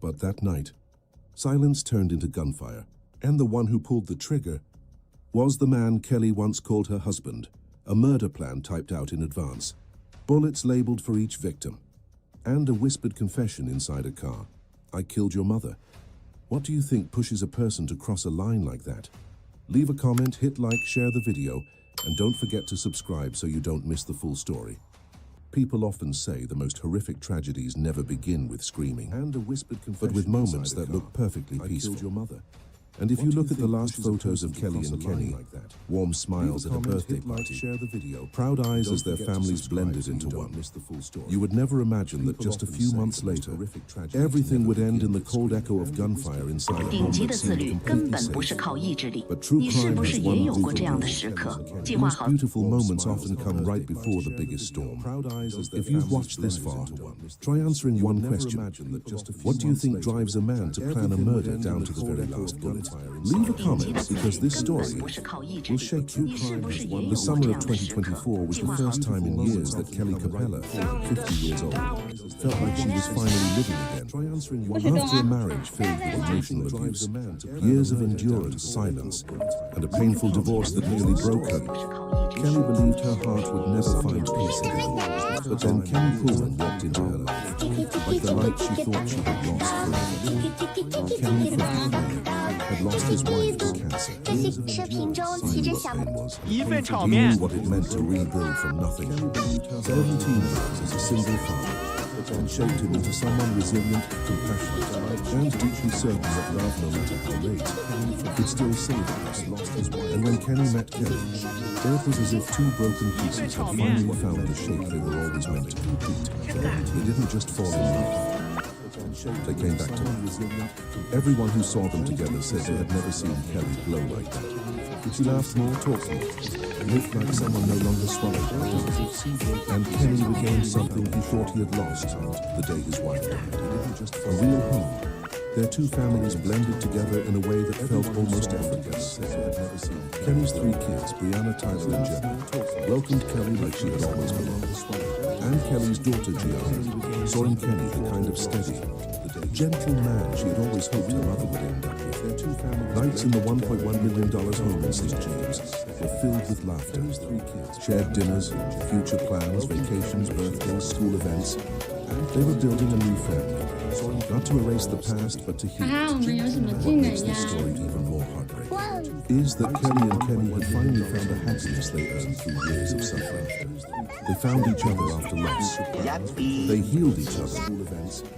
But that night, silence turned into gunfire, and the one who pulled the trigger was the man Kelly once called her husband, a murder plan typed out in advance, bullets labeled for each victim, and a whispered confession inside a car. I killed your mother. What do you think pushes a person to cross a line like that? Leave a comment, hit like, share the video, and don't forget to subscribe so you don't miss the full story. People often say the most horrific tragedies never begin with screaming and a whispered confession, but with moments that look perfectly peaceful. I killed your mother. And if you look at the last photos of Kelly and Kenny, warm smiles at a birthday party, proud eyes as their families blended into one, you would never imagine that just a few months later, everything would end in the cold echo of gunfire inside a home that seemed completely safe. But true crime has one brutal truth. These beautiful moments often come right before the biggest storm. If you've watched this far, try answering one question. What do you think drives a man to plan a murder down to the very last bullet? Leave a comment because this story will shake you. The summer of 2024 was the first time in years that Kelly Coppola, 50 years old, felt like she was finally living again. After a marriage filled with emotional abuse, years of endurance, silence, and a painful divorce that nearly broke her, Kelly believed her heart would never find peace again. But then Kelly Pullman walked into her life, like the light she thought she had lost forever. Kelly, 53, had lost his wife to cancer. He knew what it meant to rebuild from nothing. 17 years as a single father, and shaped him into someone resilient, compassionate, and deeply certain that love, no matter how late, could still save him. And when Kenny met Kelly, it was as if two broken pieces had finally found the shape they were always meant to complete. They didn't just fall in love. They came back to life. Everyone who saw them together said they had never seen Kelly glow like that. She laughed more, talked more, looked like someone no longer swallowed her down. And Kenny regained something he thought he had lost the day his wife died. A real home. Their two families blended together in a way that felt almost effortless. Kenny's three kids, Brianna, Tyler, and Jenna, welcomed Kelly like she had always belonged. And Kelly's daughter, Gianna, saw in Kenny the kind of steady, gentle man she had always hoped her mother would end up with. Nights in the $1.1 million home in St. James were filled with laughter, shared dinners, future plans, vacations, birthdays, school events. They were building a new family. Not to erase the past, but to heal it. What makes this story even more heartbreaking is that Kelly and Kenny had finally found a happiness they earned through years of suffering. They found each other after loss. They healed each other.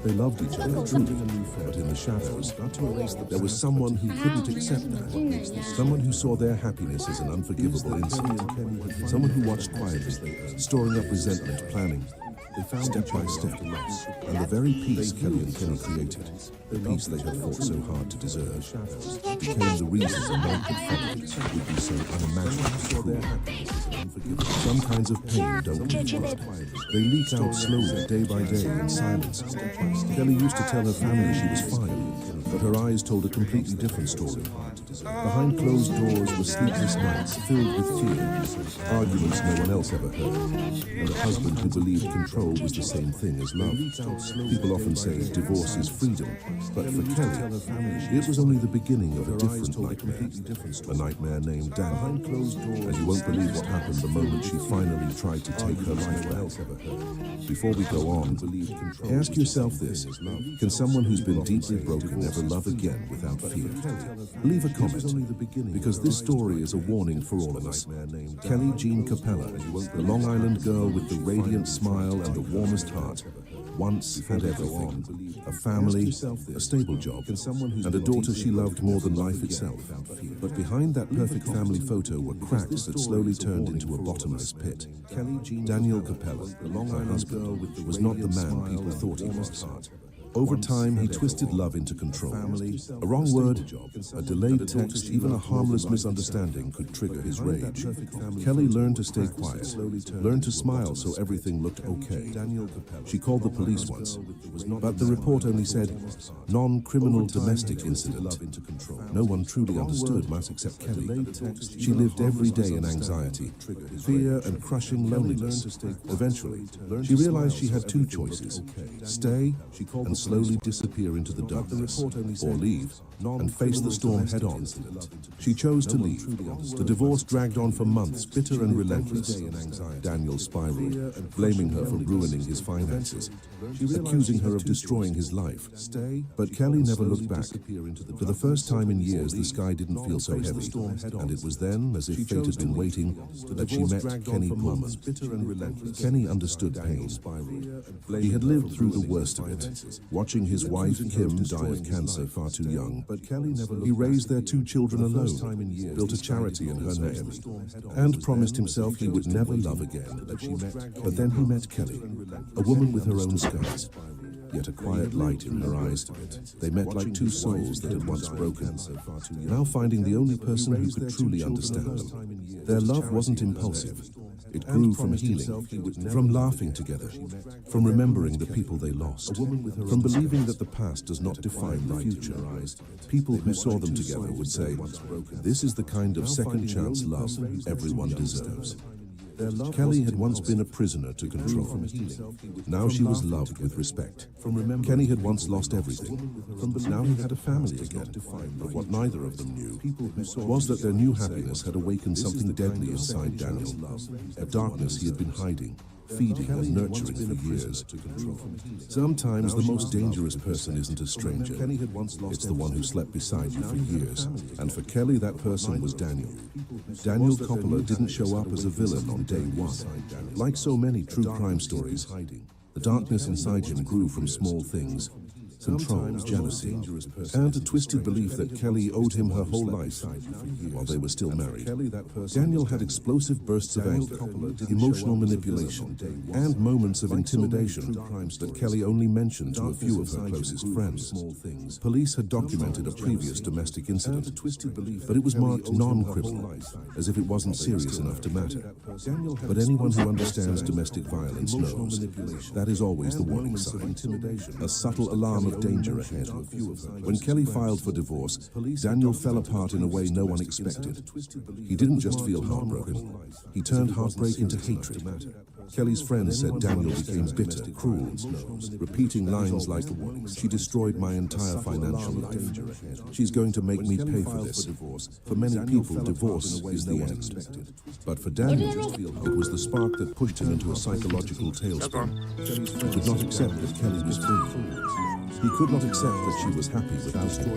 They loved each other truly. But in the shadows, there was someone who couldn't accept that. Someone who saw their happiness as an unforgivable insult. Someone who watched quietly, storing up resentment, planning. They found step by step, and the very peace Kelly and Kenny created, the peace they had fought so hard to deserve, became the reason a night that followed would be so unimaginable and cruel. Some kinds of pain don't leave quietly. They leak out slowly, day by day, in silence. Kelly used to tell her family she was fine, but her eyes told a completely different story. Behind closed doors were sleepless nights filled with fear, arguments no one else ever heard, and a husband who believed control was the same thing as love. People often say divorce is freedom, but for Kelly, it was only the beginning of a different nightmare, a nightmare named Daniel. And you won't believe what happened the moment she finally tried to take her life back. Before we go on, ask yourself this: can someone who's been deeply broken ever love again without fear? Leave a comment, because this story is a warning for all of us. Kelly Jean Coppola, the Long Island girl with the radiant smile and the warmest heart, once had everything: a family, a stable job, and a daughter she loved more than life itself. But behind that perfect family photo were cracks that slowly turned into a bottomless pit. Daniel Coppola, her husband, was not the man people thought he was. Over time, he twisted love into control. A wrong word, a delayed text, even a harmless misunderstanding could trigger his rage. Kelly learned to stay quiet, learned to smile so everything looked okay. She called the police once, but the report only said, non-criminal domestic incident. No one truly understood much except Kelly. She lived every day in anxiety, fear and crushing loneliness. Eventually, she realized she had two choices: stay and slowly disappear into the darkness, or leave and face the storm head-on. She chose to leave. The divorce dragged on for months, bitter and relentless. Daniel spiraled, blaming her for ruining his finances, accusing her of destroying his life. But Kelly never looked back. For the first time in years, the sky didn't feel so heavy, and it was then, as if fate had been waiting, that she met Kenny Pullman. Kenny understood pain. He had lived through the worst of it, watching his wife Kim die of cancer far too young. He raised their 2 children alone, built a charity in her name, and promised himself he would never love again. But then he met Kelly, a woman with her own scars, yet a quiet light in her eyes. They met like 2 souls that had once broken, now finding the only person who could truly understand them. Their love wasn't impulsive. It grew from healing, from laughing together, from remembering the people they lost, from believing that the past does not define the future. People who saw them together would say, "This is the kind of second chance love everyone deserves." Kelly had once been a prisoner to control. Now she was loved with respect. Kenny had once lost everything. Now he had a family again. But what neither of them knew was that their new happiness had awakened something deadly inside Daniel, a darkness he had been hiding, feeding and nurturing for years. Sometimes the most dangerous person isn't a stranger. It's the one who slept beside you for years. And for Kelly, that person was Daniel. Daniel Coppola didn't show up as a villain on day one. Like so many true crime stories, the darkness inside him grew from small things: control, jealousy, and a twisted belief that Kelly owed him her whole life while they were still married. Daniel had explosive bursts of anger, emotional manipulation, and moments of intimidation that Kelly only mentioned to a few of her closest friends. Police had documented a previous domestic incident, but it was marked non-criminal, as if it wasn't serious enough to matter. But anyone who understands domestic violence knows that is always the warning sign, a subtle alarm of danger ahead. When Kelly filed for divorce, Daniel fell apart in a way no one expected. He didn't just feel heartbroken, he turned heartbreak into hatred. Kelly's friends said Daniel became bitter, cruel, repeating lines like, "She destroyed my entire financial life. She's going to make me pay for this." For many people, divorce is the end. But for Daniel, it was the spark that pushed him into a psychological tailspin. He could not accept that Kelly was free. He could not accept that she was happy without him.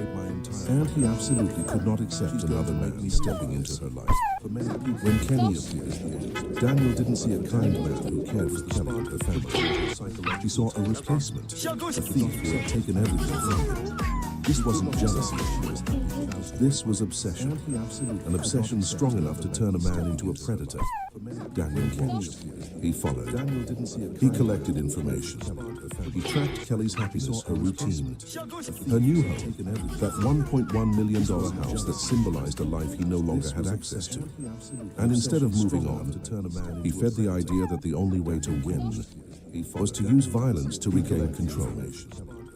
And he absolutely could not accept another man stepping into her life. When Kenny appeared, Daniel didn't see a kind man who cared for Kelly and her family. She saw a replacement, a thief who had taken everything from her. This wasn't jealousy. This was obsession, an obsession strong enough to turn a man into a predator. Daniel watched. He followed. He collected information. He tracked Kelly's happiness, her routine, her new home, that $1.1 million house that symbolized a life he no longer had access to. And instead of moving on, he fed the idea that the only way to win was to use violence to regain control.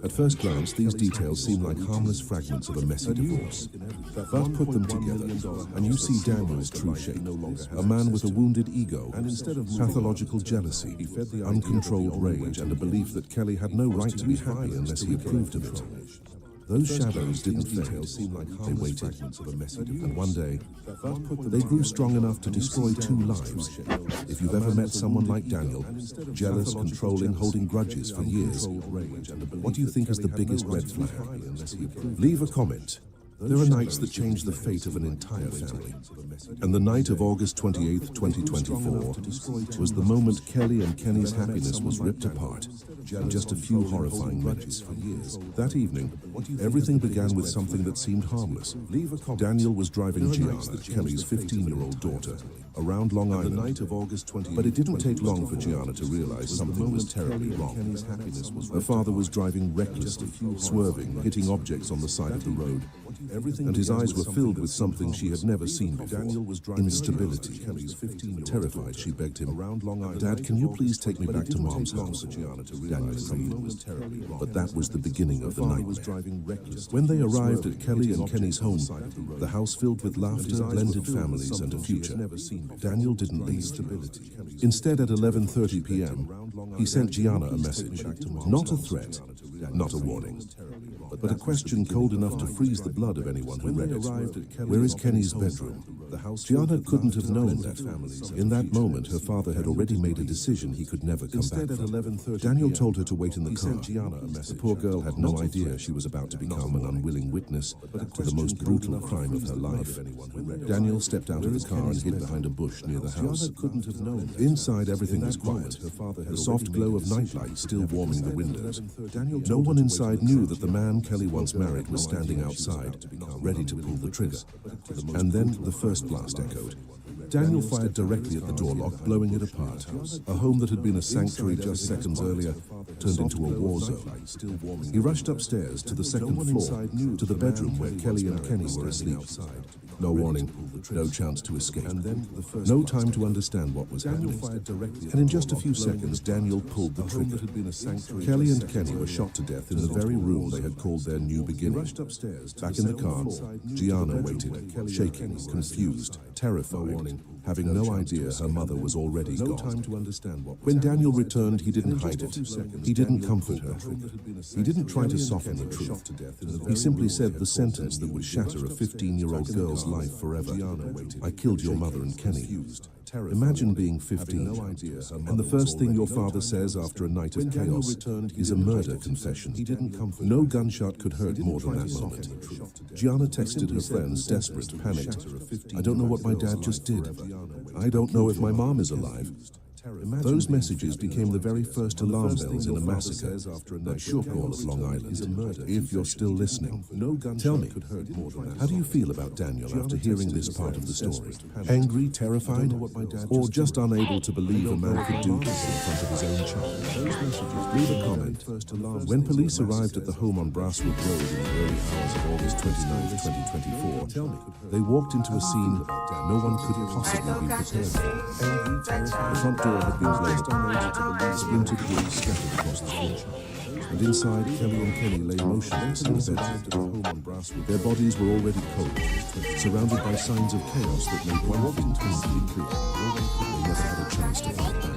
At first glance, these details seem like harmless fragments of a messy divorce. But put them together, and you see Daniel's true shape. A man with a wounded ego, pathological jealousy, uncontrolled rage, and a belief that Kelly had no right to be happy unless he approved of it. Those shadows didn't fade. They waited. And one day, they grew strong enough to destroy 2 lives. If you've ever met someone like Daniel, jealous, controlling, holding grudges for years, what do you think is the biggest red flag? Leave a comment. There are nights that change the fate of an entire family. And the night of August 28th, 2024 was the moment Kelly and Kenny's happiness was ripped apart in just a few horrifying minutes. That evening, everything began with something that seemed harmless. Daniel was driving Gianna, Kelly's 15-year-old daughter, around Long Island. But it didn't take long for Gianna to realize something was terribly wrong. Her father was driving recklessly, swerving, hitting objects on the side of the road. and his eyes were filled with something she had never seen before. Instability. Terrified, she begged him, "Dad, can you please take me back to Mom's house?" Daniel agreed, but that was the beginning of the nightmare. When they arrived at Kelly and Kenny's home, the house filled with laughter, blended families, and a future, Daniel didn't leave. Instead, at 11:30 p.m., he sent Gianna a message. Not a threat, not a warning, but a question cold enough to freeze the blood of anyone who read it. Where is Kenny's bedroom? Gianna couldn't have known that. In that moment, her father had already made a decision he could never come back from. Daniel told her to wait in the car. The poor girl had no idea she was about to become an unwilling witness to the most brutal crime of her life. Daniel stepped out of the car and hid behind a bush near the house. Inside, everything was quiet, the soft glow of nightlight still warming the windows. No one inside knew that the man Kelly once married was standing outside, ready to pull the trigger. And then the first blast echoed. Daniel fired directly at the door lock, blowing it apart. A home that had been a sanctuary just seconds earlier turned into a war zone. He rushed upstairs to the second floor, to the bedroom where Kelly and Kenny were asleep. No warning, no chance to escape, no time to understand what was happening. And in just a few seconds, Daniel pulled the trigger. Kelly and Kenny were shot to death in the very room they had called their new beginning. Back in the car, Gianna waited, shaking, confused, terrified, having no idea her mother was already gone. When Daniel returned, he didn't hide it. He didn't comfort her. He didn't try to soften the truth. He simply said the sentence that would shatter a 15-year-old girl's life forever. "I killed your mother and Kenny." Imagine being 15, and the first thing your father says after a night of chaos is a murder confession. No gunshot could hurt more than that moment. Gianna texted her friends, desperate, panicked. "I don't know what my dad just did. I don't know if my mom is alive." Those messages became the very first alarm bells in a massacre that shook all of Long Island. If you're still listening, tell me, how do you feel about Daniel after hearing this part of the story? Angry, terrified, or just unable to believe a man could do this in front of his own child? Leave a comment. When police arrived at the home on Brasswood Road in the early hours of August 29, 2024, they walked into a scene no one could possibly be prepared for. The front door had been blazed, splintered wood scattered across the floor, and inside, Kelly and Kenny lay motionless in the bed. Their bodies were already cold, surrounded by signs of chaos that made one thing painfully clear: they never had a chance to fight back.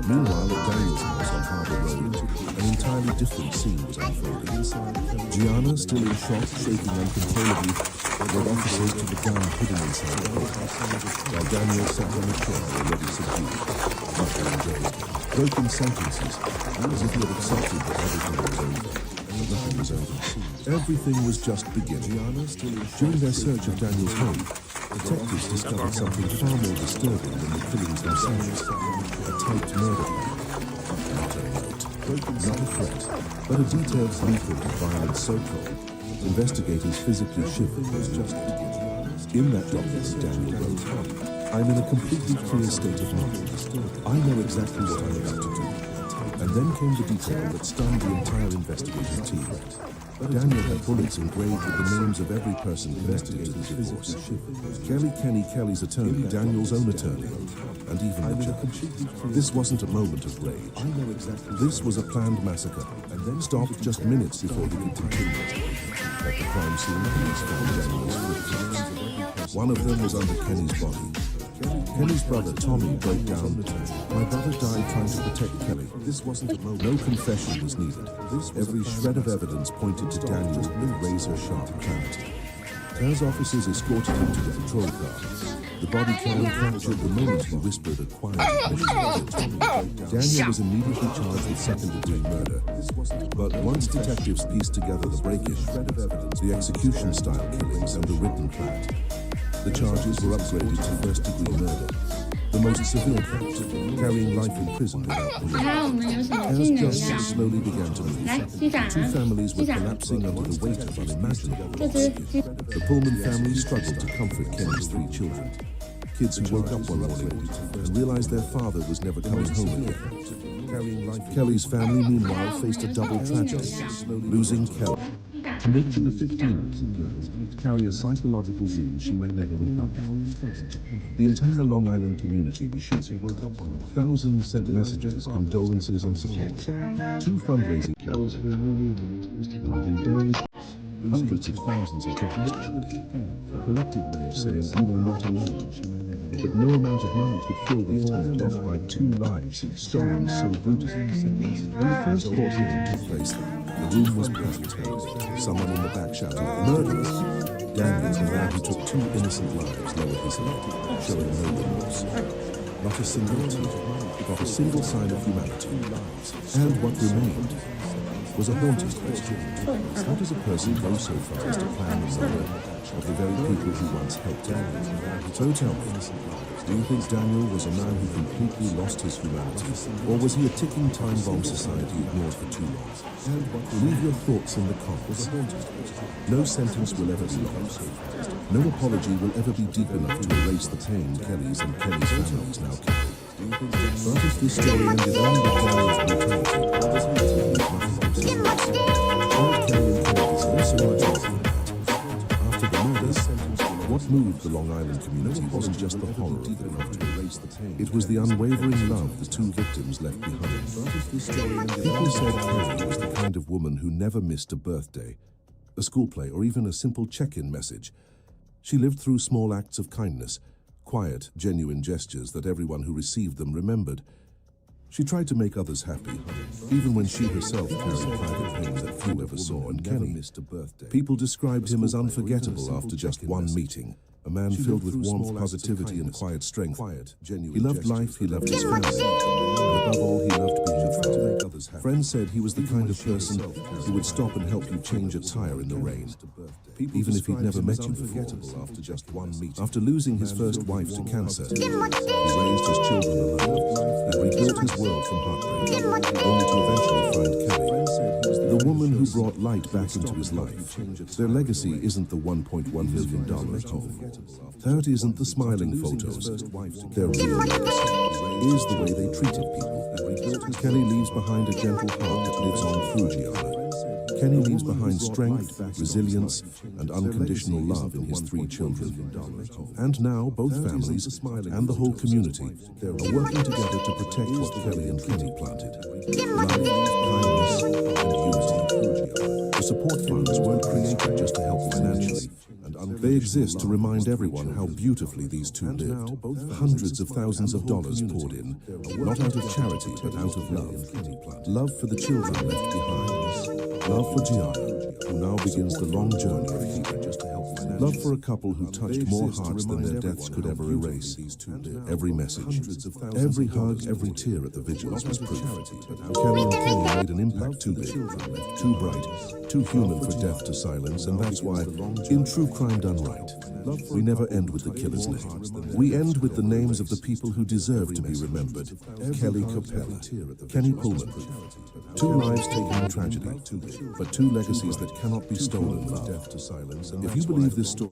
Meanwhile, at Daniel's house on Harbour Road, an entirely different scene was unfolding. Gianna, still in shock, shaking uncontrollably, led officers to the gun hidden inside the house, while Daniel sat on a chair already subdued, muttering dazed, broken sentences, as if he had accepted that everything was over. But nothing was over. Everything was just beginning. During their search of Daniel's home, detectives discovered something far more disturbing than the killings themselves. A typed murder plan. Not a note, not a threat, but a detailed blueprint of violence so cold, investigators physically shivered. Was just beginning. In that document, Daniel wrote, "I'm in a completely clear state of mind. I know exactly what I'm about to do." And then came the detail that stunned the entire investigative team. Daniel had bullets engraved with the names of every person connected to the divorce. Kelly, Kenny, Kelly's attorney, Daniel's own attorney, and even the judge. This wasn't a moment of rage. This was a planned massacre, and then stopped just minutes before he could continue it. At the crime scene, police found Daniel's footprints. One of them was under Kenny's body. Kenny's brother, Tommy, broke down. "My brother died trying to protect Kelly." This wasn't a moment. No confession was needed. Every shred of evidence pointed to Daniel's razor-sharp clarity. As officers escorted him to the patrol car, the body cam captured the moment he whispered a quiet admission. Daniel was immediately charged with second-degree murder. But once detectives pieced together the break-in, the execution-style killings, and the written plan, the charges were upgraded to first-degree murder, the most severe count, carrying life in prison without parole. As justice slowly began to move, two families were collapsing under the weight of unimaginable loss. The Pullman family struggled to comfort Kenny's 3 children, kids who woke up one morning and realized their father was never coming home again. Kelly's family, meanwhile, faced a double tragedy, losing Kelly. Conviction of 15 girls carry a psychological wound she may never recover. The entire Long Island community was shaken. Thousands sent messages, condolences, and support. Two fundraising campaigns. Hundreds of thousands of tickets. A collective message saying you are not alone. But no amount of money could fill the void left by two lives stolen so brutally. When the first court hearing took place, the room was packed. Someone in the back shouted, "Murderer!" Daniel, the man who took two innocent lives, lowered his head, showing no remorse. Not a single tear, not a single sign of humanity. And what remained was a haunting question. How does a person go so far as to plan the murder of the very people who once helped Daniel? So tell me, do you think Daniel was a man who completely lost his humanity, or was he a ticking time bomb society ignored for too long? Leave your thoughts in the comments. No sentence will ever be long. No apology will ever be deep enough to erase the pain Kelly's and Kelly's families now carry. But if this story ended only with Daniel's brutality, after the murders, what moved the Long Island community wasn't just the horror of the crime. It was the unwavering love the two victims left behind. People said Kelly was the kind of woman who never missed a birthday, a school play, or even a simple check-in message. She lived through small acts of kindness, quiet, genuine gestures that everyone who received them remembered. She tried to make others happy, even when she herself carried private pain that few ever saw. And Kenny, people described him as unforgettable after just one meeting. A man filled with warmth, positivity, and quiet strength. He loved life, he loved his family, and above all, he loved being with friends. Friends said he was the kind of person who would stop and help you change a tire in the rain, even if he'd never met you before. After losing his first wife to cancer, he raised his children alone and rebuilt his world from heartbreak, only to eventually find Kelly, the woman who brought light back into his life. Their legacy isn't the $1.1 million home. That isn't the smiling photos. Their real legacy is the way they treated people. Kelly leaves behind a gentle heart that lives on through Gianna. Kenny leaves behind strength, resilience, and unconditional love in his three children. And now, both families and the whole community are working together to protect what Kelly and Kenny planted. Love, kindness, and unity. The support funds weren't created just to help financially. They exist to remind everyone how beautifully these two lived. Hundreds of thousands of dollars poured in, not out of charity, but out of love. Love for the children left behind. Love for Gianna, who now begins the long journey of healing. Love for a couple who touched more hearts than their deaths could ever erase. Every message, every hug, every tear at the vigils was proof. Kelly and Kenny made an impact too big, too bright, too human for death to silence, and that's why, in True Crime Done Right, we never end with the killer's name. We end with the names of the people who deserve to be remembered. Kelly Coppola, Kenny Pullman. Two lives taken in tragedy, but two legacies that cannot be stolen. If you believe this story,